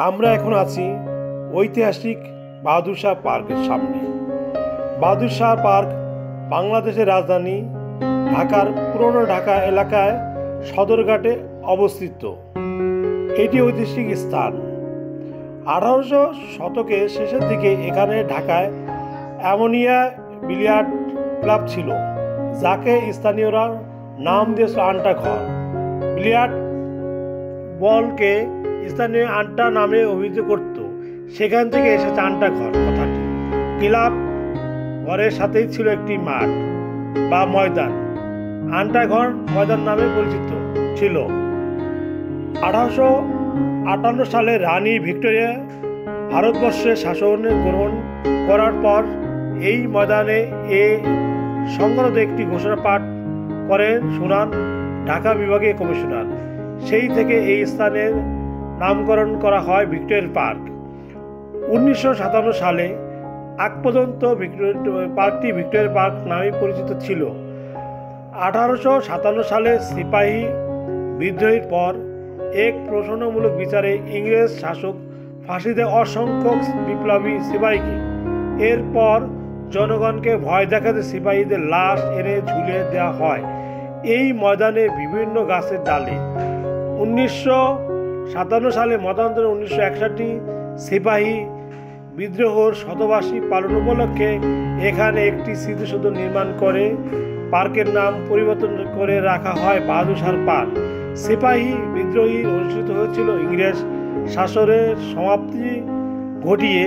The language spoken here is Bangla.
আমরা এখন আছি ঐতিহাসিক বাহাদুর শাহ পার্কের সামনে। বাহাদুর শাহ পার্ক বাংলাদেশের রাজধানী ঢাকার পুরনো ঢাকা এলাকায় সদরঘাটে অবস্থিত। এটি ঐতিহাসিক স্থান। 1800 শতকের শেষের দিকে এখানে ঢাকায় অ্যামোনিয়া বিলিয়ার্ড ক্লাব ছিল, যাকে স্থানীয়রা নাম দিয়েছিল আন্টা ঘর। বিলিয়ার্ড বলকে স্থানীয় আন্টা নামে অভিহিত করত, সেখান থেকে এসেছে আন্টা ঘর কথাটি। ক্লাব ঘরের সাথেই ছিল একটি মাঠ বা ময়দান। আন্টা ঘর ময়দান নামে পরিচিত ছিল। 1858 সালে রানী ভিক্টোরিয়া ভারতবর্ষের শাসন গ্রহণ করার পর এই ময়দানে সংক্রান্ত একটি ঘোষণা পাঠ করেন শুনান ঢাকা বিভাগীয় কমিশনার। সেই থেকে এই স্থানের নামকরণ করা হয় ভিক্টোরিয়া পার্ক। 1957 সালে আগ পর্যন্ত পার্কটি ভিক্টোরিয়া পার্ক নামে পরিচিত ছিল। 1857 সালে সিপাহী বিদ্রোহের পর এক প্রশ্নমূলক বিচারে ইংরেজ শাসক ফাঁসি দেয় অসংখ্য বিপ্লবী সিপাহীকে। এরপর জনগণকে ভয় দেখাতে সিপাহীদের লাশ এনে ঝুলিয়ে দেওয়া হয় এই ময়দানে বিভিন্ন গাছের ডালে। 1957 সালে মতান্তরে 1961 সিপাহী বিদ্রোহর শতবার্ষিকী পালন উপলক্ষে এখানে একটি স্মৃতিসৌধ নির্মাণ করে পার্কের নাম পরিবর্তন করে রাখা হয় বাহাদুর শাহ পার্ক। সিপাহী বিদ্রোহী অনুষ্ঠিত হয়েছিল ইংরেজ শাসনের সমাপ্তি ঘটিয়ে